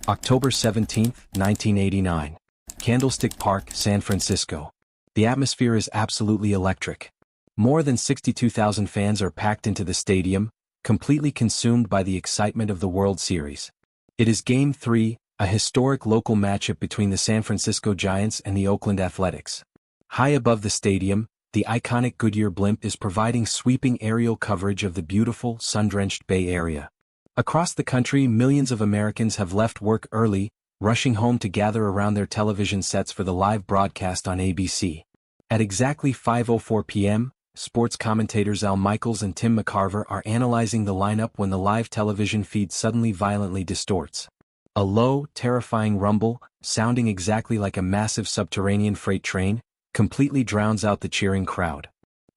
October 17, 1989. Candlestick Park, San Francisco. The atmosphere is absolutely electric. More than 62,000 fans are packed into the stadium, completely consumed by the excitement of the World Series. It is Game 3, a historic local matchup between the San Francisco Giants and the Oakland Athletics. High above the stadium, the iconic Goodyear blimp is providing sweeping aerial coverage of the beautiful, sun-drenched Bay Area. Across the country, millions of Americans have left work early, rushing home to gather around their television sets for the live broadcast on ABC. At exactly 5:04 p.m., sports commentators Al Michaels and Tim McCarver are analyzing the lineup when the live television feed suddenly violently distorts. A low, terrifying rumble, sounding exactly like a massive subterranean freight train, completely drowns out the cheering crowd.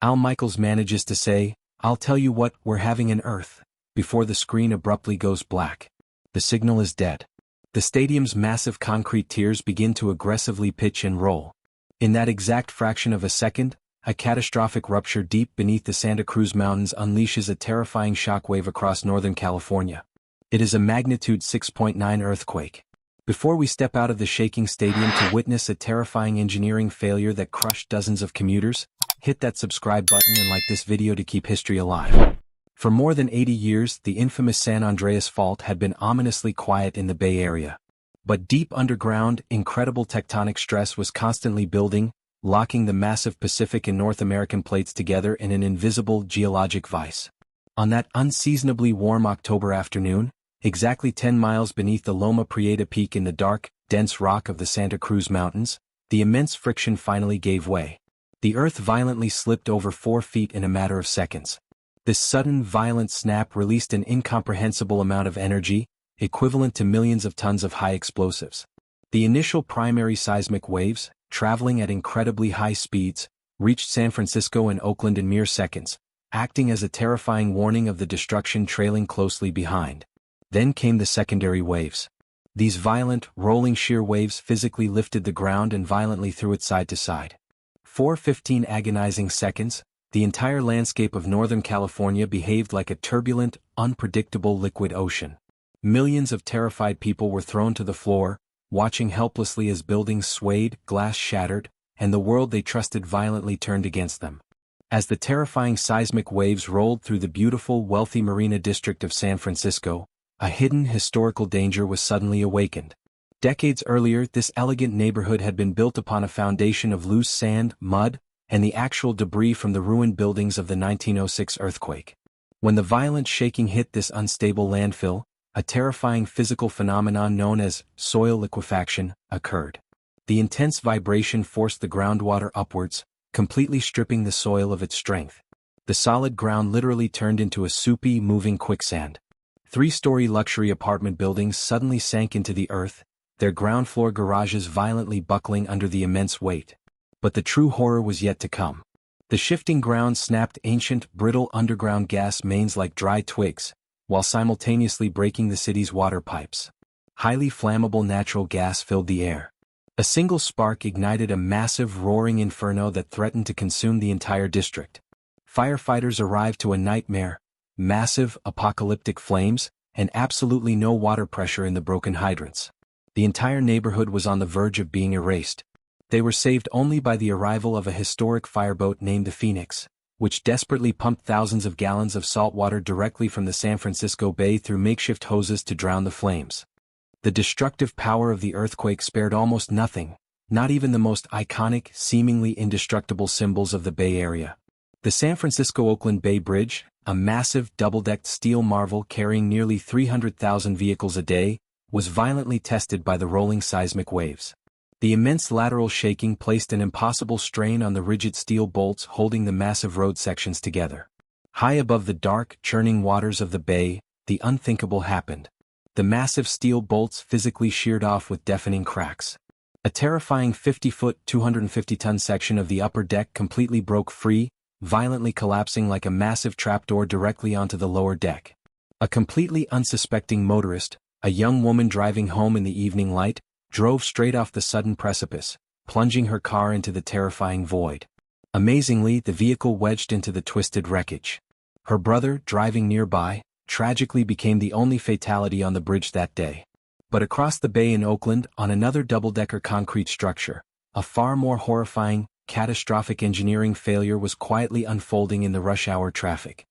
Al Michaels manages to say, "I'll tell you what, we're having an earth," before the screen abruptly goes black. The signal is dead. The stadium's massive concrete tiers begin to aggressively pitch and roll. In that exact fraction of a second, a catastrophic rupture deep beneath the Santa Cruz Mountains unleashes a terrifying shockwave across Northern California. It is a magnitude 6.9 earthquake. Before we step out of the shaking stadium to witness a terrifying engineering failure that crushed dozens of commuters, hit that subscribe button and like this video to keep history alive. For more than 80 years, the infamous San Andreas Fault had been ominously quiet in the Bay Area. But deep underground, incredible tectonic stress was constantly building, locking the massive Pacific and North American plates together in an invisible geologic vice. On that unseasonably warm October afternoon, exactly 10 miles beneath the Loma Prieta peak in the dark, dense rock of the Santa Cruz Mountains, the immense friction finally gave way. The earth violently slipped over 4 feet in a matter of seconds. This sudden, violent snap released an incomprehensible amount of energy, equivalent to millions of tons of high explosives. The initial primary seismic waves, traveling at incredibly high speeds, reached San Francisco and Oakland in mere seconds, acting as a terrifying warning of the destruction trailing closely behind. Then came the secondary waves. These violent, rolling shear waves physically lifted the ground and violently threw it side to side. For 15 agonizing seconds, the entire landscape of Northern California behaved like a turbulent, unpredictable liquid ocean. Millions of terrified people were thrown to the floor, watching helplessly as buildings swayed, glass shattered, and the world they trusted violently turned against them. As the terrifying seismic waves rolled through the beautiful, wealthy Marina District of San Francisco, a hidden historical danger was suddenly awakened. Decades earlier, this elegant neighborhood had been built upon a foundation of loose sand, mud, and the actual debris from the ruined buildings of the 1906 earthquake. When the violent shaking hit this unstable landfill, a terrifying physical phenomenon known as soil liquefaction occurred. The intense vibration forced the groundwater upwards, completely stripping the soil of its strength. The solid ground literally turned into a soupy, moving quicksand. 3-story luxury apartment buildings suddenly sank into the earth, their ground floor garages violently buckling under the immense weight. But the true horror was yet to come. The shifting ground snapped ancient, brittle underground gas mains like dry twigs, while simultaneously breaking the city's water pipes. Highly flammable natural gas filled the air. A single spark ignited a massive roaring inferno that threatened to consume the entire district. Firefighters arrived to a nightmare, massive, apocalyptic flames, and absolutely no water pressure in the broken hydrants. The entire neighborhood was on the verge of being erased. They were saved only by the arrival of a historic fireboat named the Phoenix, which desperately pumped thousands of gallons of salt water directly from the San Francisco Bay through makeshift hoses to drown the flames. The destructive power of the earthquake spared almost nothing, not even the most iconic, seemingly indestructible symbols of the Bay Area. The San Francisco-Oakland Bay Bridge, a massive double-decked steel marvel carrying nearly 300,000 vehicles a day, was violently tested by the rolling seismic waves. The immense lateral shaking placed an impossible strain on the rigid steel bolts holding the massive road sections together. High above the dark, churning waters of the bay, the unthinkable happened. The massive steel bolts physically sheared off with deafening cracks. A terrifying 50-foot, 250-ton section of the upper deck completely broke free, violently collapsing like a massive trapdoor directly onto the lower deck. A completely unsuspecting motorist, a young woman driving home in the evening light, drove straight off the sudden precipice, plunging her car into the terrifying void. Amazingly, the vehicle wedged into the twisted wreckage. Her brother, driving nearby, tragically became the only fatality on the bridge that day. But across the bay in Oakland, on another double-decker concrete structure, a far more horrifying, catastrophic engineering failure was quietly unfolding in the rush-hour traffic.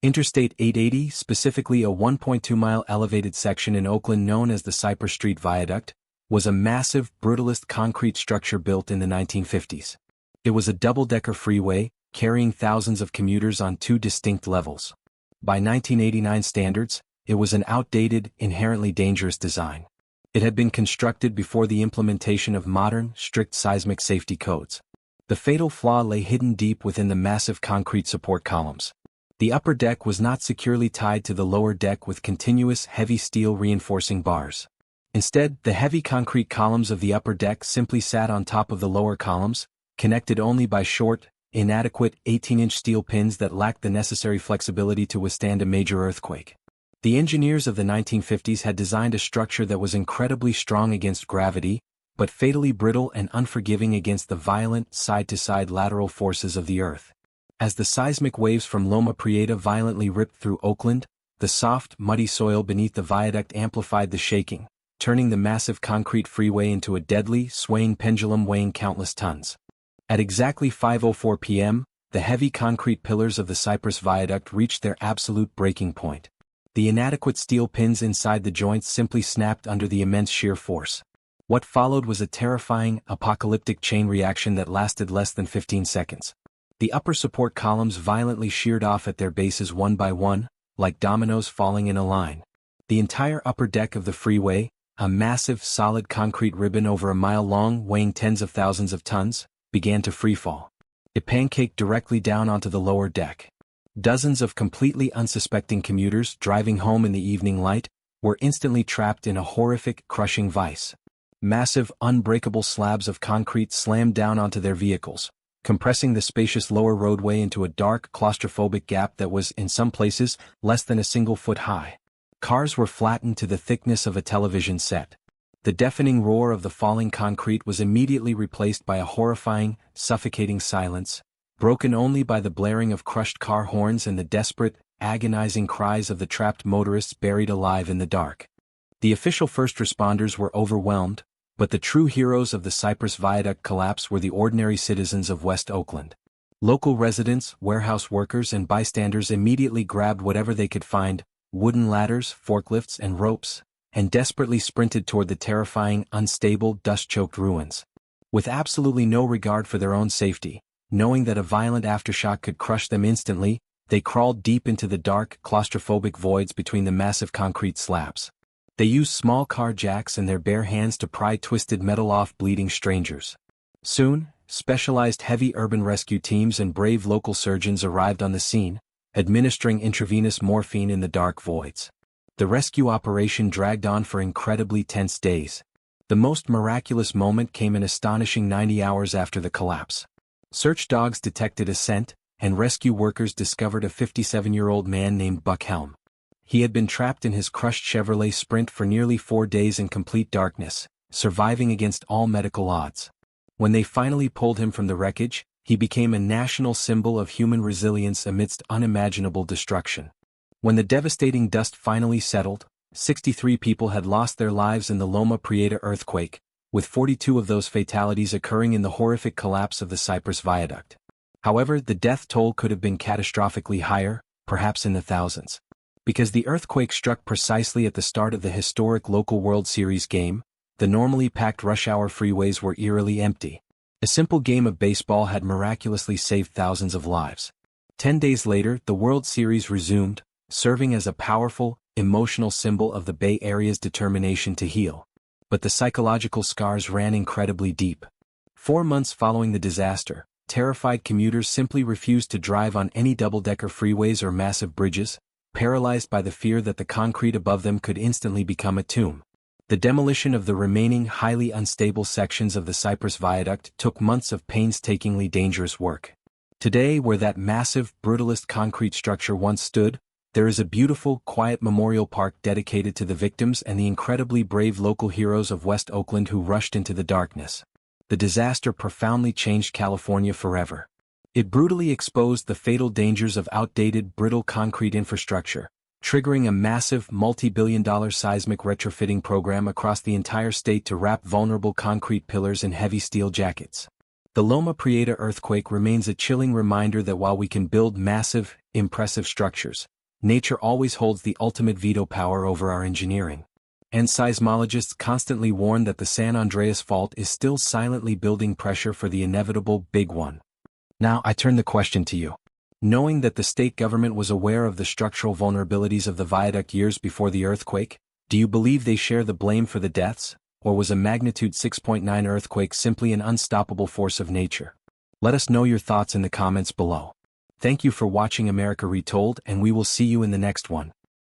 Interstate 880, specifically a 1.2-mile elevated section in Oakland known as the Cypress Street Viaduct, was a massive, brutalist concrete structure built in the 1950s. It was a double-decker freeway, carrying thousands of commuters on two distinct levels. By 1989 standards, it was an outdated, inherently dangerous design. It had been constructed before the implementation of modern, strict seismic safety codes. The fatal flaw lay hidden deep within the massive concrete support columns. The upper deck was not securely tied to the lower deck with continuous heavy steel reinforcing bars. Instead, the heavy concrete columns of the upper deck simply sat on top of the lower columns, connected only by short, inadequate 18-inch steel pins that lacked the necessary flexibility to withstand a major earthquake. The engineers of the 1950s had designed a structure that was incredibly strong against gravity, but fatally brittle and unforgiving against the violent, side-to-side lateral forces of the earth. As the seismic waves from Loma Prieta violently ripped through Oakland, the soft, muddy soil beneath the viaduct amplified the shaking, turning the massive concrete freeway into a deadly, swaying pendulum weighing countless tons. At exactly 5:04 p.m., the heavy concrete pillars of the Cypress Viaduct reached their absolute breaking point. The inadequate steel pins inside the joints simply snapped under the immense shear force. What followed was a terrifying, apocalyptic chain reaction that lasted less than 15 seconds. The upper support columns violently sheared off at their bases one by one, like dominoes falling in a line. The entire upper deck of the freeway, a massive solid concrete ribbon over a mile long weighing tens of thousands of tons, began to freefall. It pancaked directly down onto the lower deck. Dozens of completely unsuspecting commuters driving home in the evening light were instantly trapped in a horrific, crushing vice. Massive, unbreakable slabs of concrete slammed down onto their vehicles, compressing the spacious lower roadway into a dark, claustrophobic gap that was, in some places, less than a single foot high. Cars were flattened to the thickness of a television set. The deafening roar of the falling concrete was immediately replaced by a horrifying, suffocating silence, broken only by the blaring of crushed car horns and the desperate, agonizing cries of the trapped motorists buried alive in the dark. The official first responders were overwhelmed, but the true heroes of the Cypress Viaduct collapse were the ordinary citizens of West Oakland. Local residents, warehouse workers and bystanders immediately grabbed whatever they could find, wooden ladders, forklifts and ropes, and desperately sprinted toward the terrifying, unstable, dust-choked ruins. With absolutely no regard for their own safety, knowing that a violent aftershock could crush them instantly, they crawled deep into the dark, claustrophobic voids between the massive concrete slabs. They used small car jacks and their bare hands to pry twisted metal off bleeding strangers. Soon, specialized heavy urban rescue teams and brave local surgeons arrived on the scene, administering intravenous morphine in the dark voids. The rescue operation dragged on for incredibly tense days. The most miraculous moment came an astonishing 90 hours after the collapse. Search dogs detected a scent, and rescue workers discovered a 57-year-old man named Buck Helm. He had been trapped in his crushed Chevrolet Sprint for nearly 4 days in complete darkness, surviving against all medical odds. When they finally pulled him from the wreckage, he became a national symbol of human resilience amidst unimaginable destruction. When the devastating dust finally settled, 63 people had lost their lives in the Loma Prieta earthquake, with 42 of those fatalities occurring in the horrific collapse of the Cypress Viaduct. However, the death toll could have been catastrophically higher, perhaps in the thousands. Because the earthquake struck precisely at the start of the historic local World Series game, the normally packed rush-hour freeways were eerily empty. A simple game of baseball had miraculously saved thousands of lives. 10 days later, the World Series resumed, serving as a powerful, emotional symbol of the Bay Area's determination to heal. But the psychological scars ran incredibly deep. 4 months following the disaster, terrified commuters simply refused to drive on any double-decker freeways or massive bridges, paralyzed by the fear that the concrete above them could instantly become a tomb. The demolition of the remaining highly unstable sections of the Cypress Viaduct took months of painstakingly dangerous work. Today, where that massive, brutalist concrete structure once stood, there is a beautiful, quiet memorial park dedicated to the victims and the incredibly brave local heroes of West Oakland who rushed into the darkness. The disaster profoundly changed California forever. It brutally exposed the fatal dangers of outdated, brittle concrete infrastructure, triggering a massive multi-billion-dollar seismic retrofitting program across the entire state to wrap vulnerable concrete pillars in heavy steel jackets. The Loma Prieta earthquake remains a chilling reminder that while we can build massive, impressive structures, nature always holds the ultimate veto power over our engineering. And seismologists constantly warn that the San Andreas Fault is still silently building pressure for the inevitable big one. Now I turn the question to you. Knowing that the state government was aware of the structural vulnerabilities of the viaduct years before the earthquake, do you believe they share the blame for the deaths, or was a magnitude 6.9 earthquake simply an unstoppable force of nature? Let us know your thoughts in the comments below. Thank you for watching America Retold, and we will see you in the next one.